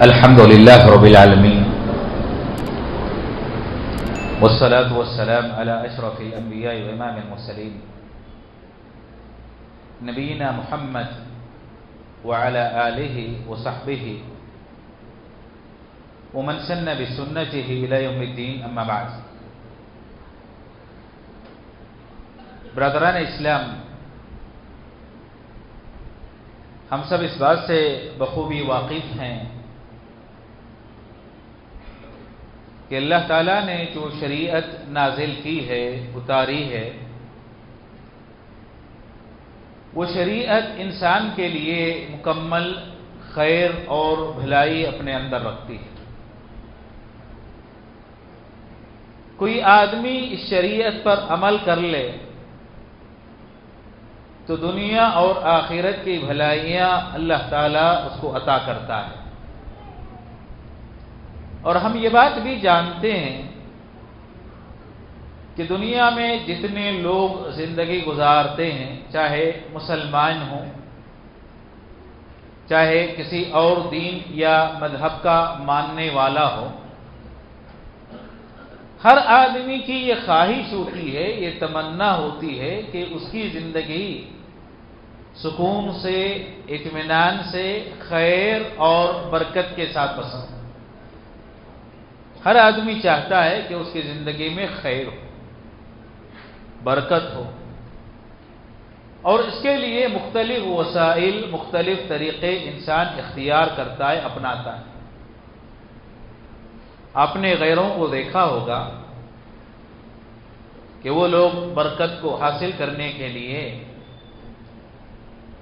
الحمد لله رب العالمين والصلاة والسلام على أشرف الأنبياء وإمام المرسلين نبينا محمد وعلى آله وصحبه ومن سن بسنته إلى يوم الدين أما بعد. برادران اسلام، ہم سب اس بات سے بخوبی واقف ہیں کہ اللہ تعالیٰ نے جو شریعت نازل کی ہے، اتاری ہے، وہ شریعت انسان کے لیے مکمل خیر اور بھلائی اپنے اندر رکھتی ہے. کوئی آدمی اس شریعت پر عمل کر لے تو دنیا اور آخرت کی بھلائیاں اللہ تعالیٰ اس کو عطا کرتا ہے. اور ہم یہ بات بھی جانتے ہیں کہ دنیا میں جتنے لوگ زندگی گزارتے ہیں، چاہے مسلمان ہوں، چاہے کسی اور دین یا مذہب کا ماننے والا ہو، ہر آدمی کی یہ خواہش ہوتی ہے، یہ تمنا ہوتی ہے کہ اس کی زندگی سکون سے، اطمینان سے، خیر اور برکت کے ساتھ بسر ہو. ہر آدمی چاہتا ہے کہ اس کی زندگی میں خیر ہو، برکت ہو، اور اس کے لیے مختلف وسائل، مختلف طریقے انسان اختیار کرتا ہے، اپناتا ہے. آپ نے غیروں کو دیکھا ہوگا کہ وہ لوگ برکت کو حاصل کرنے کے لیے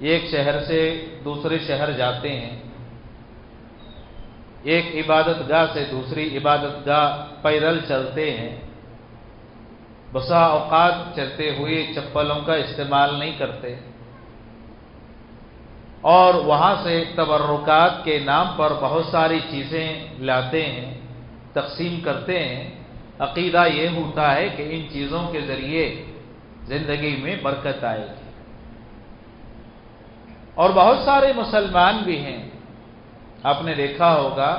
ایک شہر سے دوسرے شہر جاتے ہیں، ایک عبادت گاہ سے دوسری عبادت گاہ پیدل چلتے ہیں، بسا اوقات چلتے ہوئے چپلوں کا استعمال نہیں کرتے، اور وہاں سے تبرکات کے نام پر بہت ساری چیزیں لاتے ہیں، تقسیم کرتے ہیں. عقیدہ یہ ہوتا ہے کہ ان چیزوں کے ذریعے زندگی میں برکت آئے گی. اور بہت سارے مسلمان بھی ہیں، آپ نے دیکھا ہوگا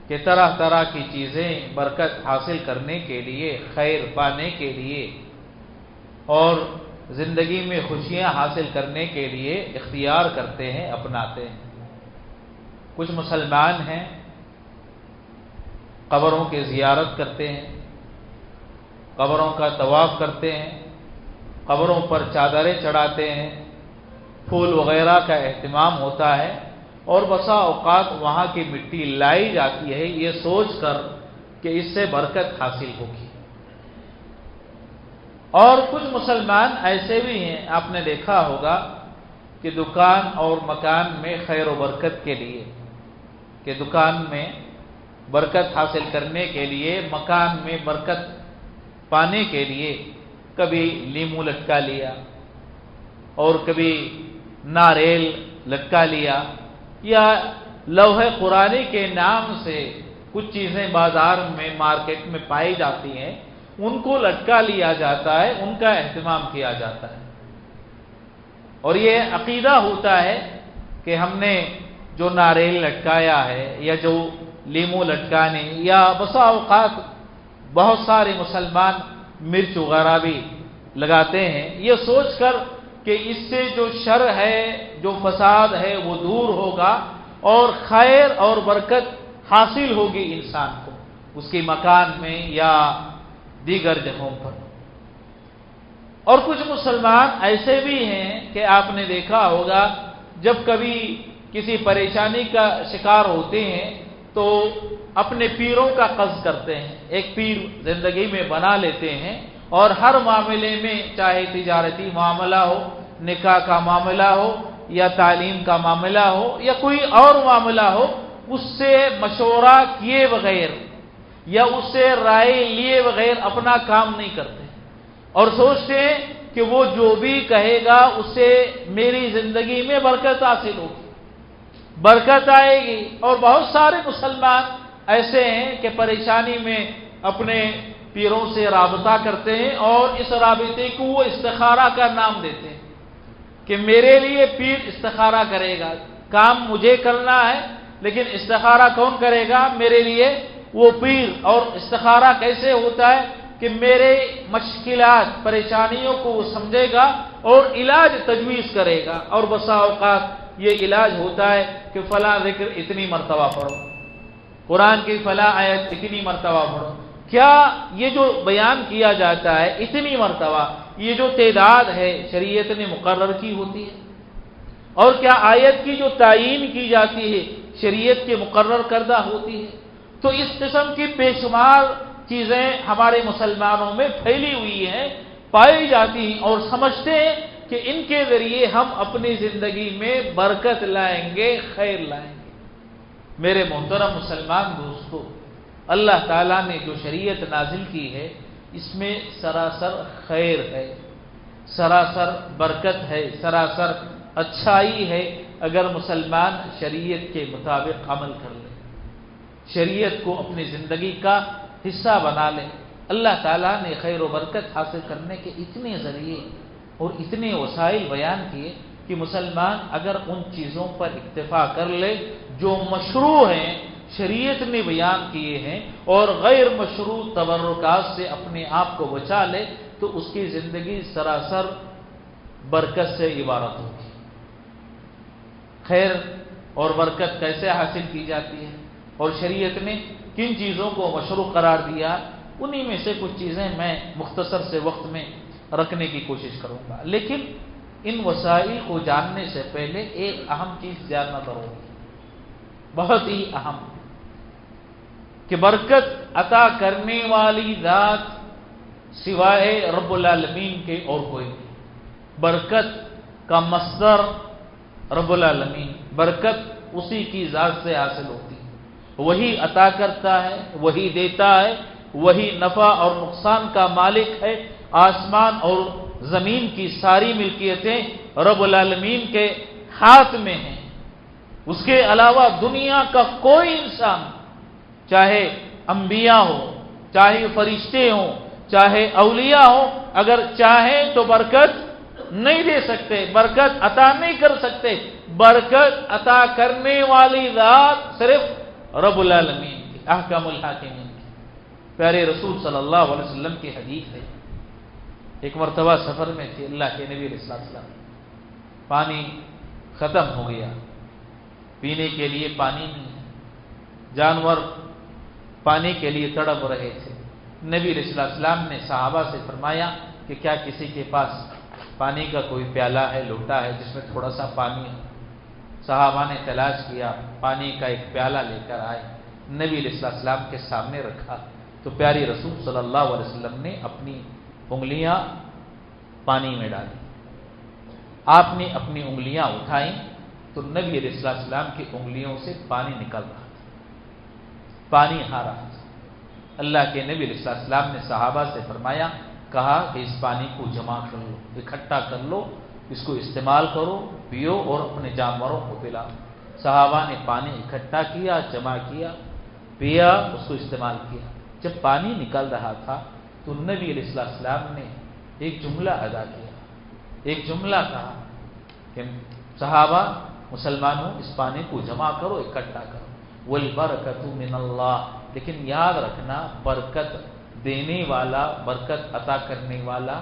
کہ طرح طرح کی چیزیں برکت حاصل کرنے کے لیے، خیر پانے کے لیے اور زندگی میں خوشیاں حاصل کرنے کے لیے اختیار کرتے ہیں، اپناتے ہیں. کچھ مسلمان ہیں قبروں کی زیارت کرتے ہیں، قبروں کا طواف کرتے ہیں، قبروں پر چادریں چڑھاتے ہیں، پھول وغیرہ کا اہتمام ہوتا ہے، اور بسا اوقات وہاں کی مٹی لائی جاتی ہے یہ سوچ کر کہ اس سے برکت حاصل ہوگی. اور کچھ مسلمان ایسے بھی ہیں، آپ نے دیکھا ہوگا کہ دکان اور مکان میں خیر و برکت کے لیے، کہ دکان میں برکت حاصل کرنے کے لیے، مکان میں برکت پانے کے لیے کبھی لیمو لٹکا لیا اور کبھی ناریل لٹکا لیا، یا لوح قرآنی کے نام سے کچھ چیزیں بازار میں، مارکیٹ میں پائی جاتی ہیں، ان کو لٹکا لیا جاتا ہے، ان کا اہتمام کیا جاتا ہے. اور یہ عقیدہ ہوتا ہے کہ ہم نے جو ناریل لٹکایا ہے یا جو لیمو لٹکانے، یا بسا اوقات بہت سارے مسلمان مرچ وغیرہ بھی لگاتے ہیں، یہ سوچ کر کہ اس سے جو شر ہے، جو فساد ہے وہ دور ہوگا اور خیر اور برکت حاصل ہوگی انسان کو اس کے مکان میں یا دیگر جگہوں پر. اور کچھ مسلمان ایسے بھی ہیں کہ آپ نے دیکھا ہوگا جب کبھی کسی پریشانی کا شکار ہوتے ہیں تو اپنے پیروں کا قصد کرتے ہیں، ایک پیر زندگی میں بنا لیتے ہیں، اور ہر معاملے میں، چاہے تجارتی معاملہ ہو، نکاح کا معاملہ ہو، یا تعلیم کا معاملہ ہو، یا کوئی اور معاملہ ہو، اس سے مشورہ کیے بغیر یا اس سے رائے لیے بغیر اپنا کام نہیں کرتے، اور سوچتے ہیں کہ وہ جو بھی کہے گا اس سے میری زندگی میں برکت حاصل ہوگی، برکت آئے گی. اور بہت سارے مسلمان ایسے ہیں کہ پریشانی میں اپنے پیروں سے رابطہ کرتے ہیں، اور اس رابطے کو وہ استخارہ کا نام دیتے ہیں کہ میرے لیے پیر استخارہ کرے گا، کام مجھے کرنا ہے، لیکن استخارہ کون کرے گا میرے لیے؟ وہ پیر۔ اور استخارہ کیسے ہوتا ہے کہ میرے مشکلات پریشانیوں کو وہ سمجھے گا اور علاج تجویز کرے گا، اور بسا اوقات یہ علاج ہوتا ہے کہ فلاں ذکر اتنی مرتبہ پڑھو، قرآن کی فلاں آیت اتنی مرتبہ پڑھو۔ کیا یہ جو بیان کیا جاتا ہے اتنی مرتبہ، یہ جو تعداد ہے شریعت نے مقرر کی ہوتی ہے؟ اور کیا آیت کی جو تعیین کی جاتی ہے شریعت کے مقرر کردہ ہوتی ہے؟ تو اس قسم کی بے شمار چیزیں ہمارے مسلمانوں میں پھیلی ہوئی ہیں، پائی جاتی ہیں، اور سمجھتے ہیں کہ ان کے ذریعے ہم اپنی زندگی میں برکت لائیں گے، خیر لائیں گے۔ میرے محترم مسلمان دوستو، اللہ تعالیٰ نے جو شریعت نازل کی ہے اس میں سراسر خیر ہے، سراسر برکت ہے، سراسر اچھائی ہے، اگر مسلمان شریعت کے مطابق عمل کر لے، شریعت کو اپنی زندگی کا حصہ بنا لے۔ اللہ تعالیٰ نے خیر و برکت حاصل کرنے کے اتنے ذریعے اور اتنے وسائل بیان کیے کہ مسلمان اگر ان چیزوں پر اکتفا کر لے جو مشروع ہیں، شریعت نے بیان کیے ہیں، اور غیر مشروع تبرکات سے اپنے آپ کو بچا لے، تو اس کی زندگی سراسر برکت سے عبارت ہوگی۔ خیر اور برکت کیسے حاصل کی جاتی ہے اور شریعت نے کن چیزوں کو مشروع قرار دیا، انہی میں سے کچھ چیزیں میں مختصر سے وقت میں رکھنے کی کوشش کروں گا۔ لیکن ان وسائل کو جاننے سے پہلے ایک اہم چیز جاننا ضروری ہے، بہت ہی اہم، کہ برکت عطا کرنے والی ذات سوائے رب العالمین کے اور کوئی نہیں۔ برکت کا مصدر رب العالمین، برکت اسی کی ذات سے حاصل ہوتی ہے، وہی عطا کرتا ہے، وہی دیتا ہے، وہی نفع اور نقصان کا مالک ہے۔ آسمان اور زمین کی ساری ملکیتیں رب العالمین کے ہاتھ میں ہیں، اس کے علاوہ دنیا کا کوئی انسان، چاہے انبیاء ہو، چاہے فرشتے ہوں، چاہے اولیاء ہوں، اگر چاہیں تو برکت نہیں دے سکتے، برکت عطا نہیں کر سکتے۔ برکت عطا کرنے والی ذات صرف رب العالمین کی، احکم الحاکمین کی۔ پیارے رسول صلی اللہ علیہ وسلم کی حدیث ہے، ایک مرتبہ سفر میں تھے اللہ کے نبی علیہ السلام، پانی ختم ہو گیا، پینے کے لیے پانی نہیں ہے، جانور پانی کے لیے تڑپ رہے تھے۔ نبی علیہ السلام نے صحابہ سے فرمایا کہ کیا کسی کے پاس پانی کا کوئی پیالہ ہے، لوٹا ہے جس میں تھوڑا سا پانی ہے؟ صحابہ نے تلاش کیا، پانی کا ایک پیالہ لے کر آئے، نبی علیہ السلام کے سامنے رکھا، تو پیارے رسول صلی اللہ علیہ وسلم نے اپنی انگلیاں پانی میں ڈالی۔ آپ نے اپنی انگلیاں اٹھائیں تو نبی علیہ السلام کی انگلیوں سے پانی نکل رہا تھا، پانی آ رہا تھا۔ اللہ کے نبی علیہ السلام نے صحابہ سے فرمایا، کہا کہ اس پانی کو جمع کر لو، اکٹھا کر لو، اس کو استعمال کرو، پیو اور اپنے جانوروں کو پلاؤ۔ صحابہ نے پانی اکٹھا کیا، جمع کیا، پیا، اس کو استعمال کیا۔ جب پانی نکل رہا تھا تو نبی علیہ السلام نے ایک جملہ ادا کیا، ایک جملہ کہا کہ صحابہ، مسلمانوں، اس پانی کو جمع کرو، اکٹھا کرو، والبرکۃ من اللہ، لیکن یاد رکھنا برکت دینے والا، برکت عطا کرنے والا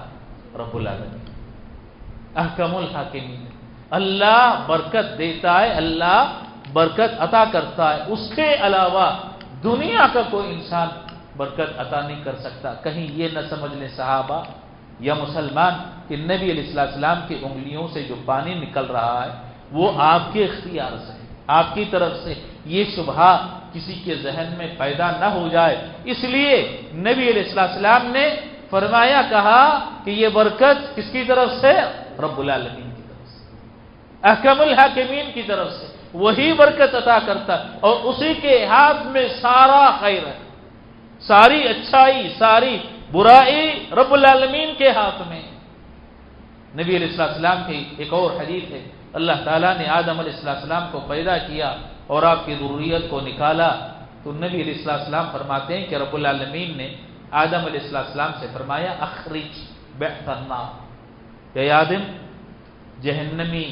رب العالمین، احکم الحاکمین۔ اللہ برکت دیتا ہے، اللہ برکت عطا کرتا ہے، اس کے علاوہ دنیا کا کوئی انسان برکت عطا نہیں کر سکتا۔ کہیں یہ نہ سمجھ لیں صحابہ یا مسلمان کہ نبی علیہ السلام کی انگلیوں سے جو پانی نکل رہا ہے وہ آپ کے اختیار سے، آپ کی طرف سے، یہ شبہہ کسی کے ذہن میں پیدا نہ ہو جائے، اس لیے نبی علیہ السلام نے فرمایا، کہا کہ یہ برکت کس کی طرف سے؟ رب العالمین کی طرف سے، احکم الحاکمین کی طرف سے، وہی برکت عطا کرتا ہے، اور اسی کے ہاتھ میں سارا خیر ہے، ساری اچھائی، ساری برائی رب العالمین کے ہاتھ میں۔ نبی علیہ السلام کی ایک اور حدیث ہے، اللہ تعالیٰ نے آدم علیہ السلام کو پیدا کیا اور آپ کی ذریت کو نکالا، تو نبی علیہ السلام فرماتے ہیں کہ رب العالمین نے آدم علیہ السلام سے فرمایا، اخرج بعث النار، کہ آدم، جہنمی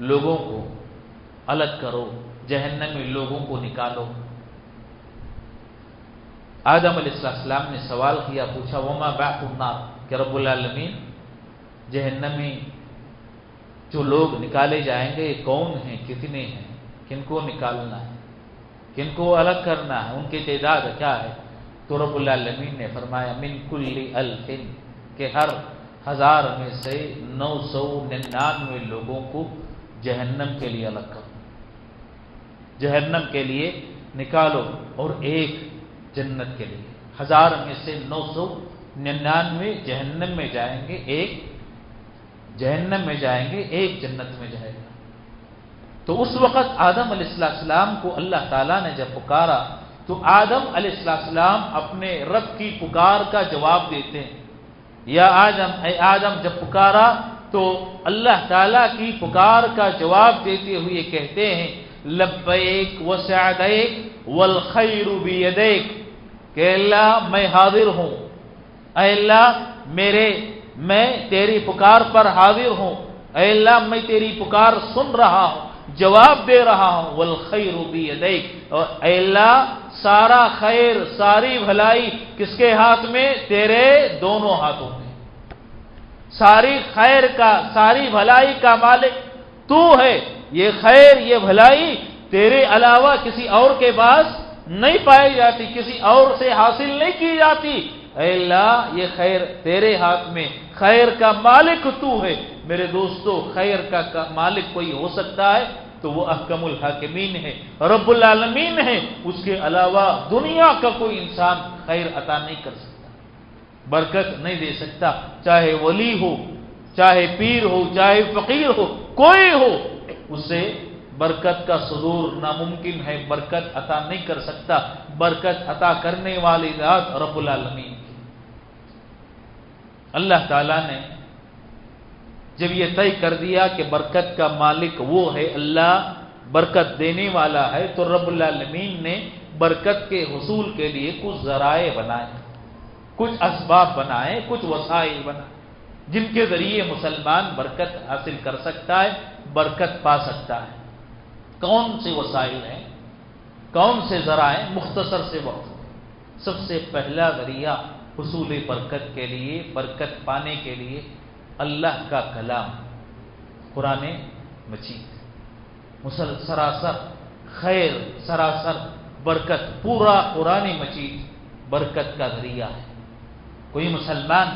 لوگوں کو الگ کرو، جہنمی لوگوں کو نکالو۔ آدم علیہ السلام نے سوال کیا، پوچھا وما بعث النار، کہ رب العالمین جہنمی جو لوگ نکالے جائیں گے کون ہیں، کتنے ہیں، کن کو نکالنا ہے، کن کو الگ کرنا ہے، ان کی تعداد کیا ہے؟ تو رب العالمین نے فرمایا من کل الف، کہ ہر 1000 میں سے 999 لوگوں کو جہنم کے لیے الگ کرو، جہنم کے لیے نکالو، اور ایک جنت کے لیے۔ 1000 میں سے 999 جہنم میں جائیں گے، ایک جہنم میں جائیں گے، ایک جنت میں جائے گا۔ تو اس وقت آدم علیہ السلام کو اللہ تعالیٰ نے جب پکارا تو آدم علیہ السلام اپنے رب کی پکار کا جواب دیتے ہیں، یا آدم، اے آدم، جب پکارا تو اللہ تعالیٰ کی پکار کا جواب دیتے ہوئے کہتے ہیں لبیک وسعدیک والخیر بیدیک، کہ اللہ میں حاضر ہوں، اے اللہ میں تیری پکار پر حاضر ہوں، اے اللہ میں تیری پکار سن رہا ہوں، جواب دے رہا ہوں، والخیر بیدیک، اور اے اللہ سارا خیر، ساری بھلائی کس کے ہاتھ میں؟ تیرے دونوں ہاتھوں میں۔ ساری خیر کا، ساری بھلائی کا مالک تو ہے، یہ خیر، یہ بھلائی تیرے علاوہ کسی اور کے پاس نہیں پائی جاتی، کسی اور سے حاصل نہیں کی جاتی۔ اے اللہ یہ خیر تیرے ہاتھ میں، خیر کا مالک تو ہے۔ میرے دوستو، خیر کا مالک کوئی ہو سکتا ہے تو وہ احکم الحاکمین ہے، رب العالمین ہے، اس کے علاوہ دنیا کا کوئی انسان خیر عطا نہیں کر سکتا، برکت نہیں دے سکتا، چاہے ولی ہو، چاہے پیر ہو، چاہے فقیر ہو، کوئی ہو، اسے برکت کا صدور ناممکن ہے، برکت عطا نہیں کر سکتا۔ برکت عطا کرنے والی ذات رب العالمین کی۔ اللہ تعالیٰ نے جب یہ طے کر دیا کہ برکت کا مالک وہ ہے، اللہ برکت دینے والا ہے، تو رب العالمین نے برکت کے حصول کے لیے کچھ ذرائع بنائے، کچھ اسباب بنائے، کچھ وسائل بنائے، جن کے ذریعے مسلمان برکت حاصل کر سکتا ہے، برکت پا سکتا ہے۔ کون سے وسائل ہیں، کون سے ذرائع؟ مختصر سے وقت، سب سے پہلا ذریعہ حصول برکت کے لیے، برکت پانے کے لیے اللہ کا کلام، قرآن مجید، سراسر خیر، سراسر برکت، پورا قرآن مجید برکت کا ذریعہ ہے۔ کوئی مسلمان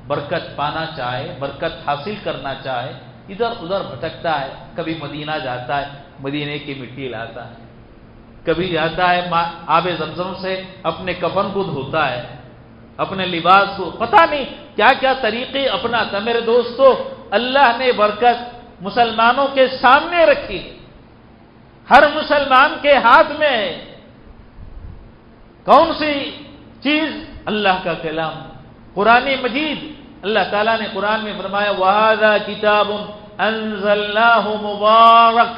برکت پانا چاہے، برکت حاصل کرنا چاہے، ادھر ادھر بھٹکتا ہے، کبھی مدینہ جاتا ہے، مدینے کی مٹی لاتا ہے، کبھی جاتا ہے آب زمزم سے اپنے کفن کو دھوتا ہے، اپنے لباس کو، پتہ نہیں کیا کیا طریقے اپناتا۔ میرے دوستو، اللہ نے برکت مسلمانوں کے سامنے رکھی، ہر مسلمان کے ہاتھ میں ہے۔ کون سی چیز؟ اللہ کا کلام، قرآن مجید۔ اللہ تعالیٰ نے قرآن میں فرمایا وَهَذَا كِتَابٌ أَنزَلْنَاهُ مُبَارَكٌ،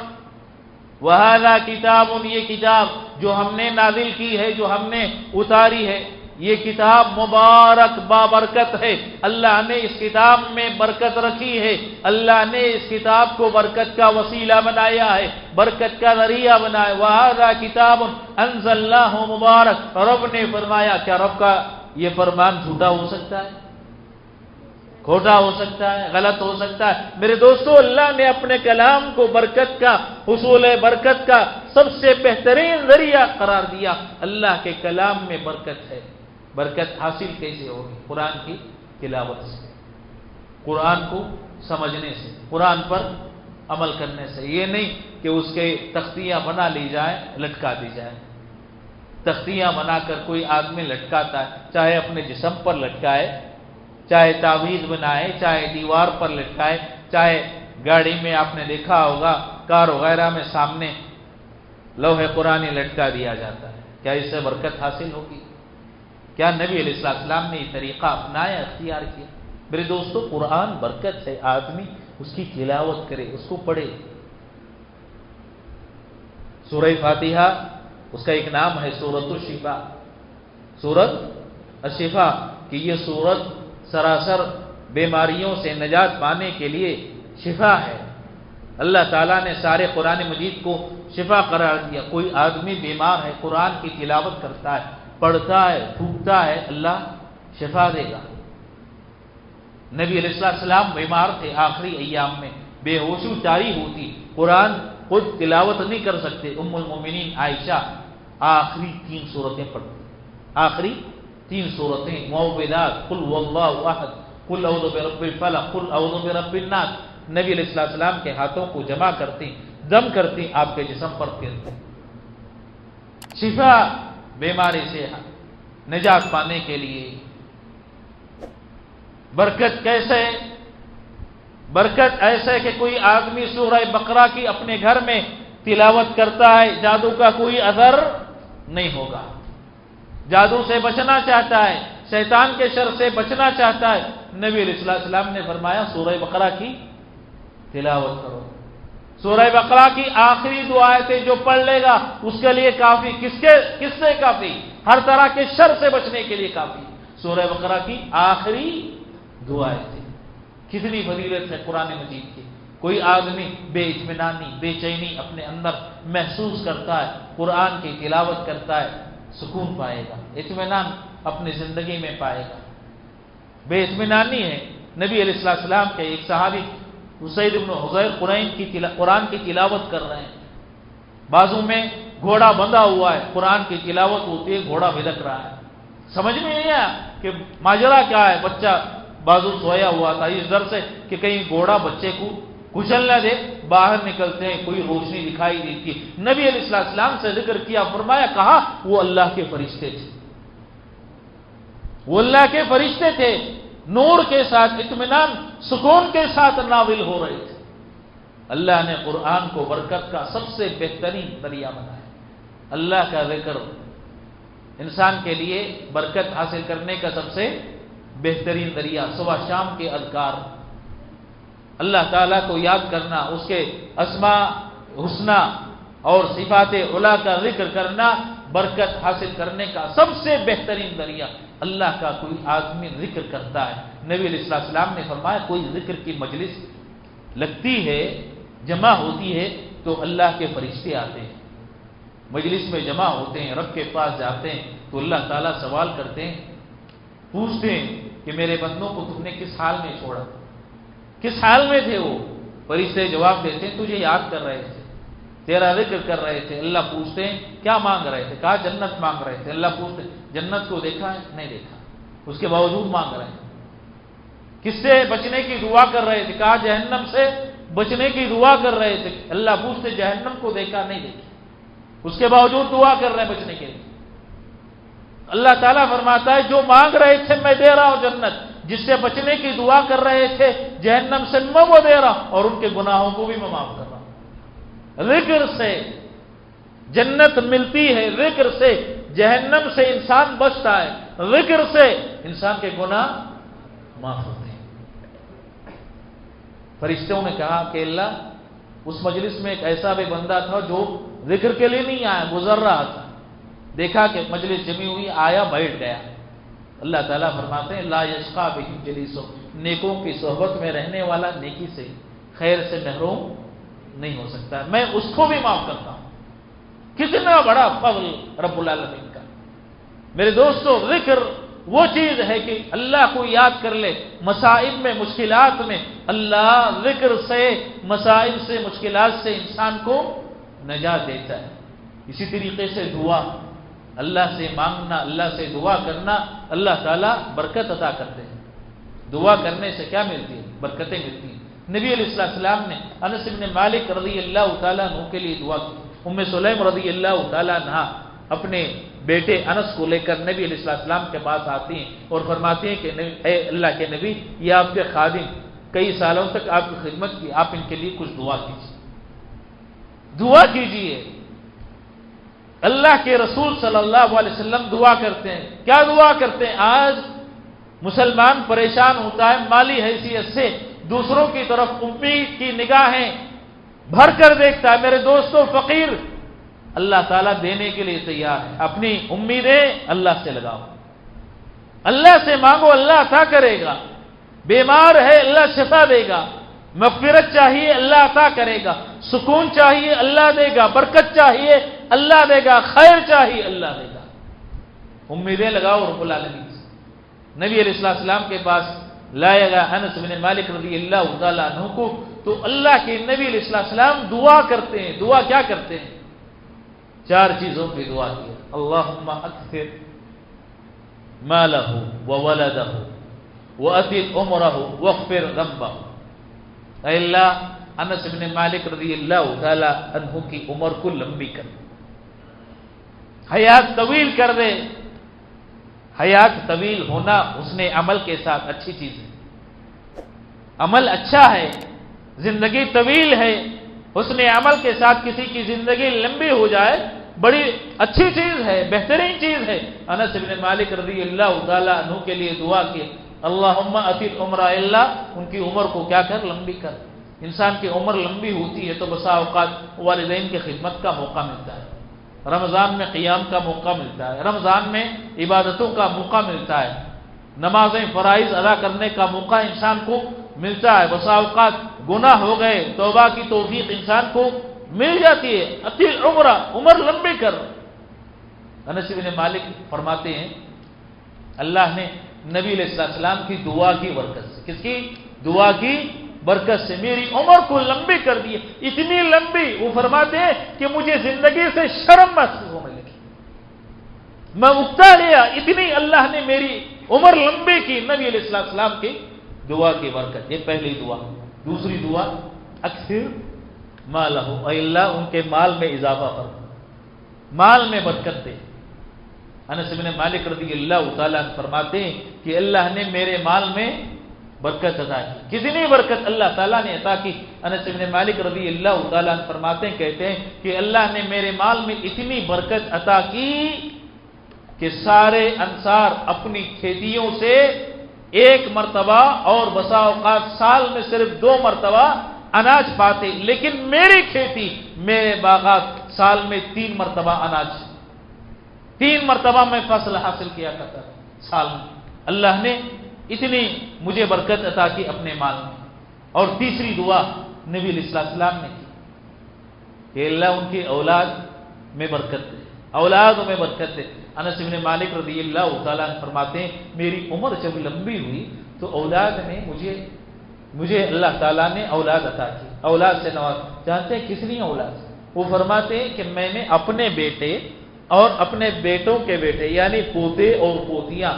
وَهَذَا كِتَابٌ، یہ کتاب جو ہم نے نازل کی ہے، جو ہم نے اتاری ہے، یہ کتاب مبارک، بابرکت ہے۔ اللہ نے اس کتاب میں برکت رکھی ہے، اللہ نے اس کتاب کو برکت کا وسیلہ بنایا ہے، برکت کا ذریعہ بنایا۔ وَهَذَا كِتَابٌ أَنزَلْنَاهُ مُبَارَكٌ، رب نے فرمایا، کیا رب کا یہ فرمان جھوٹا ہو سکتا ہے؟ کھوٹا ہو سکتا ہے؟ غلط ہو سکتا ہے؟ میرے دوستو، اللہ نے اپنے کلام کو برکت کا، حصول برکت کا سب سے بہترین ذریعہ قرار دیا۔ اللہ کے کلام میں برکت ہے۔ برکت حاصل کیسے ہوگی؟ قرآن کی تلاوت سے، قرآن کو سمجھنے سے، قرآن پر عمل کرنے سے۔ یہ نہیں کہ اس کے تختیاں بنا لی جائیں، لٹکا دی جائیں۔ تختیاں بنا کر کوئی آدمی لٹکاتا ہے، چاہے اپنے جسم پر لٹکائے، چاہے تعویذ بنائے، چاہے دیوار پر لٹکائے، چاہے گاڑی میں آپ نے دیکھا ہوگا کار وغیرہ میں سامنے لوح قرآنی لٹکا دیا جاتا ہے۔ کیا اس سے برکت حاصل ہوگی؟ کیا نبی علیہ السلام نے یہ طریقہ اپنایا، اختیار کیا؟ میرے دوستو، قرآن برکت ہے، آدمی اس کی تلاوت کرے، اس کو پڑھے۔ سورہ فاتحہ، اس کا ایک نام ہے سورۃ الشفاء، سورۃ الشفاء، کہ یہ سورت سراسر بیماریوں سے نجات پانے کے لیے شفا ہے۔ اللہ تعالیٰ نے سارے قرآن مجید کو شفا قرار دیا۔ کوئی آدمی بیمار ہے، قرآن کی تلاوت کرتا ہے، پڑھتا ہے، پھونکتا ہے، اللہ شفا دے گا۔ نبی علیہ السلام بیمار تھے، آخری ایام میں بے ہوشی طاری ہوتی، قرآن خود تلاوت نہیں کر سکتے، ام المومنین عائشہ آخری 3 سورتیں پڑھتی، آخری 3 سورتیں معوذات، قل واللہ احد، قل اعوذ برب الفلق، قل اعوذ برب الناس، نبی علیہ السلام کے ہاتھوں کو جمع کرتی، دم کرتی، آپ کے جسم پر پھرتی۔ شفا بیماری سے نجات پانے کے لیے برکت کیسے؟ برکت ایسے کہ کوئی آدمی سورہ بقرہ کی اپنے گھر میں تلاوت کرتا ہے، جادو کا کوئی اثر نہیں ہوگا۔ جادو سے بچنا چاہتا ہے، شیطان کے شر سے بچنا چاہتا ہے، نبی علیہ السلام نے فرمایا سورہ بقرہ کی تلاوت کرو۔ سورہ بقرہ کی آخری 2 آیتیں جو پڑھ لے گا اس کے لیے کافی۔ کس سے کافی؟ ہر طرح کے شر سے بچنے کے لیے کافی۔ سورہ بقرہ کی آخری 2 آیتیں، کتنی فضیلت ہے قرآن مجید کی۔ کوئی آدمی بے اطمینانی، بے چینی اپنے اندر محسوس کرتا ہے، قرآن کی تلاوت کرتا ہے، سکون پائے گا، اطمینان اپنی زندگی میں پائے گا۔ بے اطمینانی ہے۔ نبی علیہ السلام کے ایک صحابی اسید بن حضیر قرآن کی تلاوت کر رہے ہیں، بازو میں گھوڑا بندھا ہوا ہے، قرآن کی تلاوت ہوتی ہے، گھوڑا بھدک رہا ہے، سمجھ میں نہیں آیا کہ ماجرا کیا ہے۔ بچہ بازو سویا ہوا تھا، اس ڈر سے کہ کہیں گھوڑا بچے کو کچل نہ دے، باہر نکلتے ہیں، کوئی روشنی دکھائی دیتی ہے، نبی علیہ السلام سے ذکر کیا، فرمایا، کہا وہ اللہ کے فرشتے تھے، وہ اللہ کے فرشتے تھے، نور کے ساتھ، اطمینان، سکون کے ساتھ نازل ہو رہے تھے۔ اللہ نے قرآن کو برکت کا سب سے بہترین ذریعہ بنایا۔ اللہ کا ذکر انسان کے لیے برکت حاصل کرنے کا سب سے بہترین ذریعہ، صبح شام کے اذکار، اللہ تعالیٰ کو یاد کرنا، اس کے اسماء حسنہ اور صفات علی کا ذکر کرنا برکت حاصل کرنے کا سب سے بہترین ذریعہ۔ اللہ کا کوئی آدمی ذکر کرتا ہے، نبی علیہ السلام نے فرمایا کوئی ذکر کی مجلس لگتی ہے، جمع ہوتی ہے تو اللہ کے فرشتے آتے ہیں، مجلس میں جمع ہوتے ہیں، رب کے پاس جاتے ہیں تو اللہ تعالیٰ سوال کرتے ہیں، پوچھتے ہیں کہ میرے بندوں کو تم نے کس حال میں چھوڑا، کس حال میں تھے وہ؟ فرشتے جواب دیتے ہیں تجھے یاد کر رہے تھے، تیرا ذکر کر رہے تھے۔ اللہ پوچھتے ہیں کیا مانگ رہے تھے؟ کہا جنت مانگ رہے تھے۔ اللہ پوچھتے ہیں جنت کو دیکھا ہے؟ نہیں دیکھا، اس کے باوجود مانگ رہے ہیں۔ کس سے بچنے کی دعا کر رہے تھے؟ کہا جہنم سے بچنے کی دعا کر رہے تھے۔ اللہ پوچھتے جہنم کو دیکھا؟ نہیں دیکھا، اس کے باوجود دعا کر رہے ہیں بچنے کے لیے۔ اللہ تعالیٰ فرماتا ہے جو مانگ رہے تھے میں دے رہا ہوں جنت، جس سے بچنے کی دعا کر رہے تھے جہنم سے میں وہ دے رہا ہوں، اور ان کے گناہوں کو بھی میں معاف کر رہا ہوں۔ ذکر سے جنت ملتی ہے، ذکر سے جہنم سے انسان بچتا ہے، ذکر سے انسان کے گناہ معاف ہوتے ہیں۔ فرشتوں نے کہا کہ اللہ اس مجلس میں ایک ایسا بھی بندہ تھا جو ذکر کے لیے نہیں آیا، گزر رہا تھا، دیکھا کہ مجلس جمی ہوئی، آیا بیٹھ گیا۔ اللہ تعالیٰ فرماتے ہیں لا یشقی بہم جلیسو، نیکوں کی صحبت میں رہنے والا نیکی سے، خیر سے محروم نہیں ہو سکتا، میں اس کو بھی معاف کرتا ہوں۔ کتنا بڑا فضل رب العالمین کا۔ میرے دوستو، ذکر وہ چیز ہے کہ اللہ کو یاد کر لے، مصائب میں، مشکلات میں اللہ ذکر سے، مصائب سے، مشکلات سے انسان کو نجات دیتا ہے۔ اسی طریقے سے دعا، اللہ سے مانگنا، اللہ سے دعا کرنا، اللہ تعالیٰ برکت عطا کرتے ہیں۔ دعا کرنے سے کیا ملتی ہے؟ برکتیں ملتی ہیں۔ نبی علیہ السلام نے انس بن مالک رضی اللہ تعالیٰ عنہ کے لیے دعا کی۔ ام سلیم رضی اللہ تعالیٰ عنہ اپنے بیٹے انس کو لے کر نبی علیہ السلام کے پاس آتی ہیں اور فرماتی ہیں کہ اے اللہ کے نبی، یہ آپ کے خادم کئی سالوں تک آپ کی خدمت کی، آپ ان کے لیے کچھ دعا کیجیے، دعا کیجیے۔ اللہ کے رسول صلی اللہ علیہ وسلم دعا کرتے ہیں۔ کیا دعا کرتے ہیں؟ آج مسلمان پریشان ہوتا ہے مالی حیثیت سے، دوسروں کی طرف امید کی نگاہیں بھر کر دیکھتا ہے۔ میرے دوستو، فقیر اللہ تعالیٰ دینے کے لیے تیار ہے، اپنی امیدیں اللہ سے لگاؤ، اللہ سے مانگو، اللہ عطا کرے گا۔ بیمار ہے اللہ شفا دے گا، مغفرت چاہیے اللہ عطا کرے گا، سکون چاہیے اللہ دے گا، برکت چاہیے اللہ دے گا، خیر چاہیے اللہ دے گا۔ امیدیں لگاؤ رب العالمین سے۔ نبی علیہ السلام کے پاس لایا گیا انس بن مالک رضی اللہ تعالیٰ عنہ کو، تو اللہ کے نبی علیہ السلام دعا کرتے ہیں۔ دعا کیا کرتے ہیں؟ 4 چیزوں کی دعا کی، اللہم اکثر مالہ وولدہ وَأَطِلْ عُمْرَهُ وَاغْفِرْ ذَنْبَهُ۔ اے اللہ انس بن مالک رضی اللہ تعالی عنہ کی عمر کو لمبی کر دے، حیات طویل کر دے۔ حیات طویل ہونا حسن عمل کے ساتھ اچھی چیز ہے، عمل اچھا ہے، زندگی طویل ہے، حسن عمل کے ساتھ کسی کی زندگی لمبی ہو جائے بڑی اچھی چیز ہے، بہترین چیز ہے۔ انس بن مالک رضی اللہ تعالی عنہ کے لیے دعا کی، اللہم اطل عمر، اللہ ان کی عمر کو کیا کر؟ لمبی کر۔ انسان کی عمر لمبی ہوتی ہے تو بسا اوقات والدین کی خدمت کا موقع ملتا ہے، رمضان میں قیام کا موقع ملتا ہے، رمضان میں عبادتوں کا موقع ملتا ہے، نمازیں فرائض ادا کرنے کا موقع انسان کو ملتا ہے، بسا اوقات گناہ ہو گئے توبہ کی توفیق انسان کو مل جاتی ہے۔ اطل عمر، عمر لمبی کر۔ انس بن مالک فرماتے ہیں اللہ نے نبی علیہ السلام کی دعا کی برکت سے، کس کی دعا کی برکت سے میری عمر کو لمبی کر دی، اتنی لمبی، وہ فرماتے ہیں کہ مجھے زندگی سے شرم محسوس ہونے لگی، میں اکتا گیا، اتنی اللہ نے میری عمر لمبی کی نبی علیہ السلام کی دعا کی برکت۔ یہ پہلی دعا۔ دوسری دعا اکثر مالہ، اے اللہ ان کے مال میں اضافہ کر، مال میں برکت دے۔ انس بن مالک رضی اللہ تعالیٰ عنہ فرماتے ہیں کہ اللہ نے میرے مال میں برکت عطا کی۔ کتنی برکت اللہ تعالیٰ نے عطا کی؟ انس بن مالک رضی اللہ تعالیٰ عنہ فرماتے ہیں، کہتے ہیں کہ اللہ نے میرے مال میں اتنی برکت عطا کی کہ سارے انصار اپنی کھیتیوں سے 1 مرتبہ اور بسا اوقات سال میں صرف 2 مرتبہ اناج پاتے، لیکن میری کھیتی، میرے باغات سال میں 3 مرتبہ اناج، 3 مرتبہ میں فصل حاصل کیا کرتا سال میں۔ اللہ نے اتنی مجھے برکت عطا کی اپنے مال میں۔ اور تیسری دعا نبی علیہ السلام نے کی کہ اللہ ان کی اولاد میں برکت دے، اولاد میں برکت دے۔ انس بن مالک رضی اللہ تعالیٰ عنہ فرماتے ہیں میری عمر جب لمبی ہوئی تو اولاد نے مجھے اللہ تعالیٰ نے اولاد عطا کی، اولاد سے نواز۔ جانتے ہیں کس لیے اولاد؟ وہ فرماتے ہیں کہ میں نے اپنے بیٹے اور اپنے بیٹوں کے بیٹے یعنی پوتے اور پوتیاں،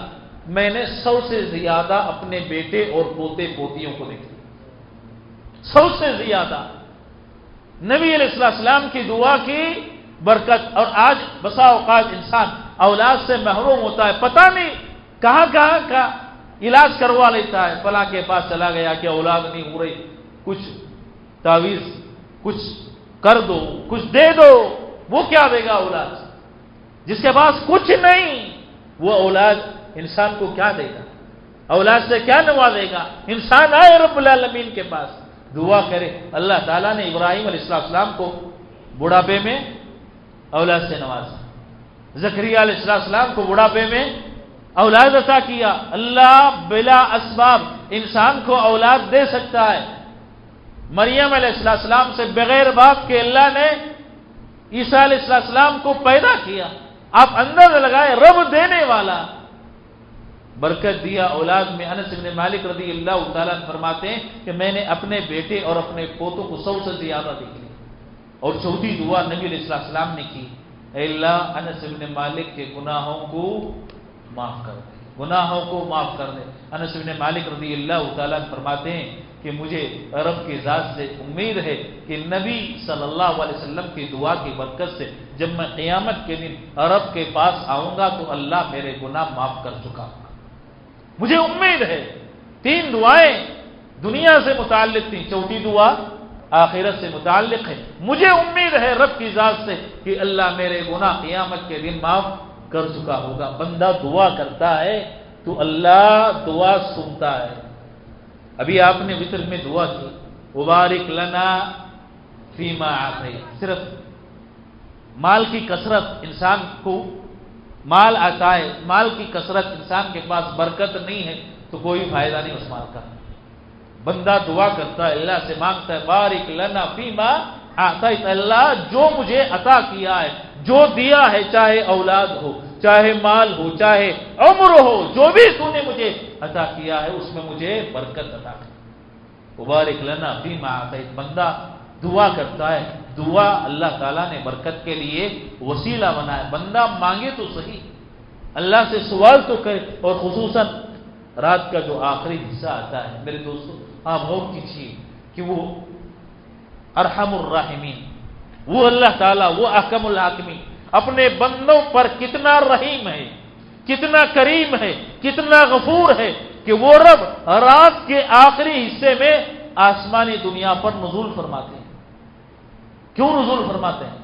میں نے 100 سے زیادہ اپنے بیٹے اور پوتے پوتیوں کو دیکھا، 100 سے زیادہ۔ نبی علیہ السلام کی دعا کی برکت۔ اور آج بسا اوقات انسان اولاد سے محروم ہوتا ہے، پتہ نہیں کہاں کا علاج کروا لیتا ہے، فلاں کے پاس چلا گیا کہ اولاد نہیں ہو رہی، کچھ تعویذ کچھ کر دو، کچھ دے دو۔ وہ کیا دے گا اولاد؟ جس کے پاس کچھ نہیں، وہ اولاد انسان کو کیا دے گا؟ اولاد سے کیا نوازے گا؟ انسان آئے رب العالمین کے پاس دعا کرے۔ اللہ تعالیٰ نے ابراہیم علیہ السلام کو بڑھاپے میں اولاد سے نوازا، زکریا علیہ السلام کو بڑھاپے میں اولاد عطا کیا۔ اللہ بلا اسباب انسان کو اولاد دے سکتا ہے۔ مریم علیہ السلام سے بغیر باپ کے اللہ نے عیسیٰ علیہ السلام کو پیدا کیا۔ آپ اندازہ لگائے، رب دینے والا برکت دیا اولاد میں۔ انس بن مالک رضی اللہ تعالیٰ عنہ فرماتے ہیں کہ میں نے اپنے بیٹے اور اپنے پوتوں کو 100 سے زیادہ دیکھ لیا۔ اور چوتھی دعا نبی علیہ السلام نے کی، اے اللہ انس بن مالک کے گناہوں کو معاف کر دے، گناہوں کو معاف کر دے۔ انس بن مالک رضی اللہ تعالیٰ عنہ فرماتے ہیں کہ مجھے رب کی ذات سے امید ہے کہ نبی صلی اللہ علیہ وسلم کی دعا کی برکت سے جب میں قیامت کے دن رب کے پاس آؤں گا تو اللہ میرے گناہ معاف کر چکا ہوگا۔ مجھے امید ہے۔ 3 دعائیں دنیا سے متعلق تھیں، چوتھی دعا آخرت سے متعلق ہے۔ مجھے امید ہے رب کی ذات سے کہ اللہ میرے گناہ قیامت کے دن معاف کر چکا ہوگا۔ بندہ دعا کرتا ہے تو اللہ دعا سنتا ہے۔ ابھی آپ نے وتر میں دعا کی، مبارک لنا فیما اعطیت۔ صرف مال کی کثرت انسان کو مال آتا ہے، مال کی کثرت انسان کے پاس برکت نہیں ہے تو کوئی فائدہ نہیں اس مال کا۔ بندہ دعا کرتا ہے، اللہ سے مانگتا ہے بارک لنا فیما اعطیت، اللہ جو مجھے عطا کیا ہے، جو دیا ہے، چاہے اولاد ہو، چاہے مال ہو، چاہے عمر ہو، جو بھی تو نے مجھے عطا کیا ہے اس میں مجھے برکت عطا کر، مبارک لنا فیما اعطیت۔ بندہ دعا کرتا ہے، دعا اللہ تعالیٰ نے برکت کے لیے وسیلہ بنایا، بندہ مانگے تو صحیح، اللہ سے سوال تو کرے، اور خصوصاً رات کا جو آخری حصہ آتا ہے میرے دوستو، آپ غور کیجیے کہ وہ ارحم الراحمین، وہ اللہ تعالیٰ، وہ احکم الحاکمین اپنے بندوں پر کتنا رحیم ہے، کتنا کریم ہے، کتنا غفور ہے کہ وہ رب رات کے آخری حصے میں آسمانی دنیا پر نزول فرماتے ہیں۔ کیوں نزول فرماتے ہیں؟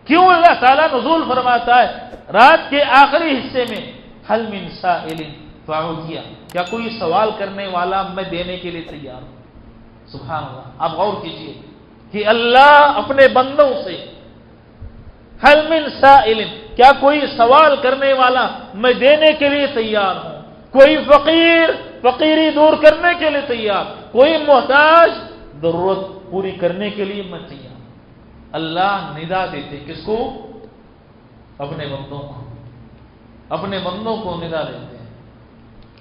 کیوں اللہ تعالیٰ نزول فرماتا ہے رات کے آخری حصے میں؟ حل من سائل فاعطیہ، کیا کوئی سوال کرنے والا میں دینے کے لیے تیار ہوں؟ سبحان اللہ، آپ غور کیجئے کہ اللہ اپنے بندوں سے حل من سائل، کیا کوئی سوال کرنے والا میں دینے کے لیے تیار ہوں، کوئی فقیر فقیری دور کرنے کے لیے تیار، کوئی محتاج ضرورت پوری کرنے کے لیے میں تیار ہوں۔ اللہ ندا دیتے کس کو؟ اپنے بندوں کو، اپنے بندوں کو ندا دیتے ہیں۔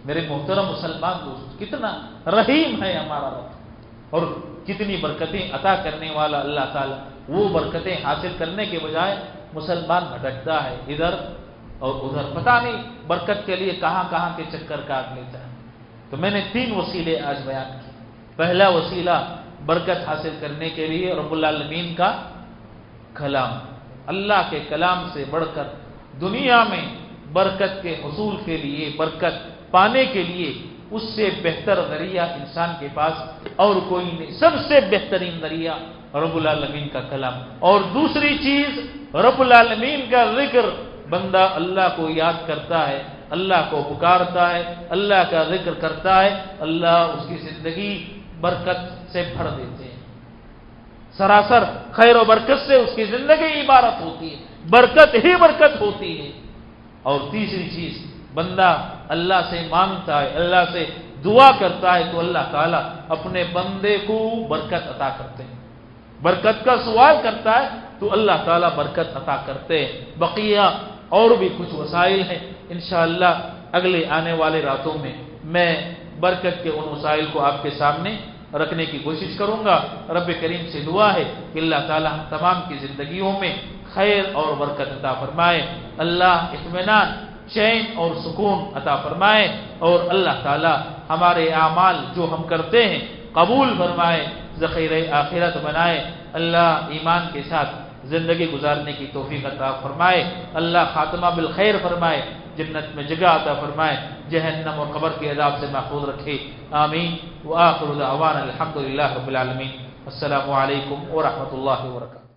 میرے محترم مسلمان دوست، کتنا رحیم ہے ہمارا رب، اور کتنی برکتیں عطا کرنے والا اللہ تعالیٰ۔ وہ برکتیں حاصل کرنے کے بجائے مسلمان بھٹکتا ہے ادھر اور ادھر، پتہ نہیں برکت کے لیے کہاں کہاں کے چکر کاٹ لیتا ہے۔ تو میں نے 3 وسیلے آج بیان کیے۔ پہلا وسیلہ برکت حاصل کرنے کے لیے رب العالمین کا کلام، اللہ کے کلام سے بڑھ کر دنیا میں برکت کے حصول کے لیے، برکت پانے کے لیے اس سے بہتر ذریعہ انسان کے پاس اور کوئی نہیں، سب سے بہترین ذریعہ رب العالمین کا کلام۔ اور دوسری چیز رب العالمین کا ذکر، بندہ اللہ کو یاد کرتا ہے، اللہ کو پکارتا ہے، اللہ کا ذکر کرتا ہے، اللہ اس کی زندگی برکت سے بھر دیتے ہیں، سراسر خیر و برکت سے اس کی زندگی عبارت ہوتی ہے، برکت ہی برکت ہوتی ہے۔ اور تیسری چیز، بندہ اللہ سے مانگتا ہے، اللہ سے دعا کرتا ہے تو اللہ تعالیٰ اپنے بندے کو برکت عطا کرتے ہیں، برکت کا سوال کرتا ہے تو اللہ تعالیٰ برکت عطا کرتے ہیں۔ بقیہ اور بھی کچھ وسائل ہیں، انشاءاللہ اگلے آنے والے راتوں میں میں برکت کے ان وسائل کو آپ کے سامنے رکھنے کی کوشش کروں گا۔ رب کریم سے دعا ہے کہ اللہ تعالیٰ ہم تمام کی زندگیوں میں خیر اور برکت عطا فرمائے، اللہ اطمینان، چین اور سکون عطا فرمائے، اور اللہ تعالیٰ ہمارے اعمال جو ہم کرتے ہیں قبول فرمائے، ذخیرہ آخرت بنائے، اللہ ایمان کے ساتھ زندگی گزارنے کی توفیق عطا فرمائے، اللہ خاتمہ بالخیر فرمائے، جنت میں جگہ عطا فرمائے، جہنم اور قبر کے عذاب سے محفوظ رکھے، آمین۔ وآخر دعوانا الحمدللہ رب العالمین۔ السلام علیکم ورحمۃ اللہ وبرکاتہ۔